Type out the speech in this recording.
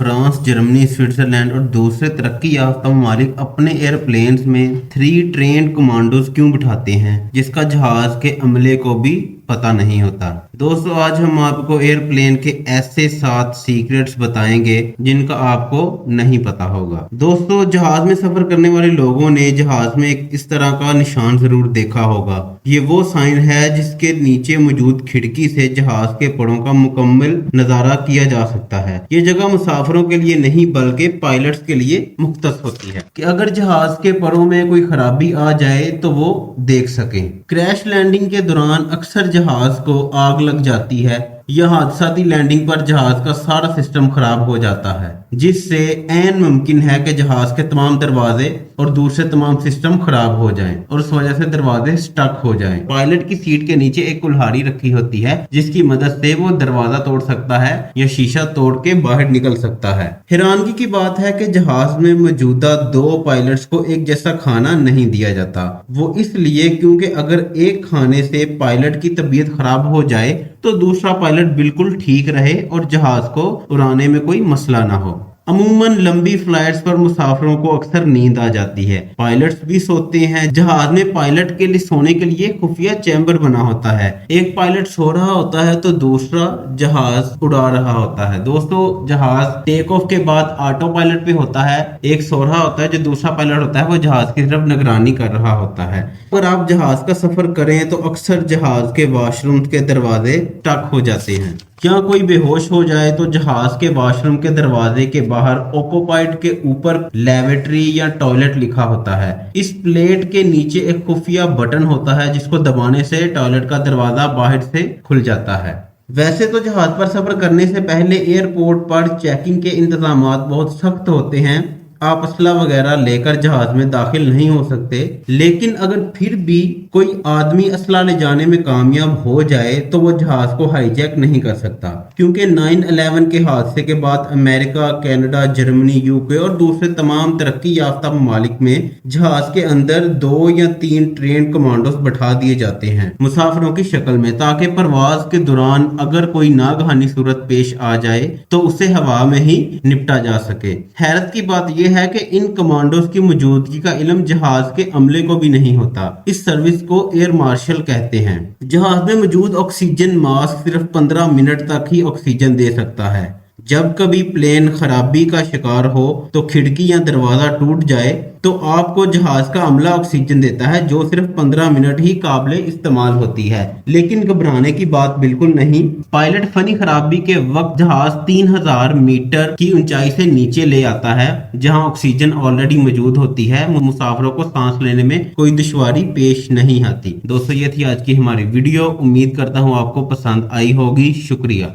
France, Germany, Switzerland और दूसरे तरक्की याफ्ता ममालिक अपने एयरप्लेन्स में 3 ट्रेन्ड कमांडोज क्यों बिठाते हैं, जिसका जहाज के अमले को भी पता नहीं होता। दोस्तों, आज हम आपको एयरप्लेन के ऐसे 7 सीक्रेट्स बताएंगे जिनका आपको नहीं पता होगा। दोस्तों, जहाज में सफर करने वाले लोगों ने जहाज में एक इस तरह का निशान जरूर देखा होगा। ये वो साइन है जिसके नीचे मौजूद खिड़की से जहाज के पड़ों का मुकम्मल नजारा किया जा सकता है। ये जगह मुसाफिरों के लिए नहीं बल्कि पायलट्स के लिए मुख्तस होती है कि अगर जहाज के पड़ों में कोई खराबी आ जाए तो वो देख सकें। क्रैश लैंडिंग के दौरान अक्सर जहाज को आग लग जाती है या हादसाती लैंडिंग पर जहाज का सारा सिस्टम खराब हो जाता है, जिससे ऐन मुमकिन है कि जहाज के तमाम दरवाजे और दूसरे तमाम सिस्टम खराब हो जाएं और उस वजह से दरवाजे स्टक हो जाएं। पायलट की सीट के नीचे एक कुल्हाड़ी रखी होती है जिसकी मदद से वो दरवाजा तोड़ सकता है या शीशा तोड़ के बाहर निकल सकता है। हैरानगी की बात है कि जहाज में मौजूदा 2 पायलट्स को एक जैसा खाना नहीं दिया जाता। वो इसलिए क्योंकि अगर एक खाने से पायलट की तबीयत खराब हो जाए तो दूसरा पायलट बिल्कुल ठीक रहे और जहाज को उड़ाने में कोई मसला ना हो। अमूमन लंबी फ्लाइट्स पर मुसाफिरों को अक्सर नींद आ जाती है। पायलट्स भी सोते हैं। जहाज में पायलट के लिए सोने के लिए खुफिया चैम्बर बना होता है। एक पायलट सो रहा होता है तो दूसरा जहाज उड़ा रहा होता है। दोस्तों, जहाज टेक ऑफ के बाद ऑटो पायलट पे होता है। एक सो रहा होता है, जो दूसरा पायलट होता है वो जहाज की तरफ निगरानी कर रहा होता है। अगर आप जहाज का सफर करें तो अक्सर जहाज के वॉशरूम के दरवाजे स्टक हो जाते हैं। क्या कोई बेहोश हो जाए तो जहाज के वॉशरूम के दरवाजे के बाहर ऑक्यूपाइड के ऊपर लैबोरेटरी या टॉयलेट लिखा होता है। इस प्लेट के नीचे एक खुफिया बटन होता है जिसको दबाने से टॉयलेट का दरवाजा बाहर से खुल जाता है। वैसे तो जहाज पर सफर करने से पहले एयरपोर्ट पर चेकिंग के इंतजामात बहुत सख्त होते हैं। आप असला वगैरह लेकर जहाज में दाखिल नहीं हो सकते, लेकिन अगर फिर भी कोई आदमी असला ले जाने में कामयाब हो जाए तो वो जहाज को हाईजैक नहीं कर सकता, क्योंकि 9/11 के हादसे के बाद अमेरिका, कनाडा, जर्मनी, यूके और दूसरे तमाम तरक्की याफ्ता ममालिक में जहाज के अंदर 2 या 3 ट्रेन कमांडोज बैठा दिए जाते हैं मुसाफिरों की शक्ल में, ताकि परवाज के दौरान अगर कोई नागहानी सूरत पेश आ जाए तो उसे हवा में ही निपटा जा सके। हैरत की बात यह है कि इन कमांडोज की मौजूदगी का इल्म जहाज के अमले को भी नहीं होता। इस सर्विस को एयर मार्शल कहते हैं। जहाज में मौजूद ऑक्सीजन मास्क सिर्फ 15 मिनट तक ही ऑक्सीजन दे सकता है। जब कभी प्लेन खराबी का शिकार हो तो खिड़की या दरवाजा टूट जाए तो आपको जहाज का अमला ऑक्सीजन देता है, जो सिर्फ 15 मिनट ही काबिल इस्तेमाल होती है। लेकिन घबराने की बात बिल्कुल नहीं। पायलट फनी खराबी के वक्त जहाज 3000 मीटर की ऊंचाई से नीचे ले आता है, जहां ऑक्सीजन ऑलरेडी मौजूद होती है। मुसाफिरों को सांस लेने में कोई दुश्वारी पेश नहीं आती। दोस्तों, ये थी आज की हमारी वीडियो। उम्मीद करता हूँ आपको पसंद आई होगी। शुक्रिया।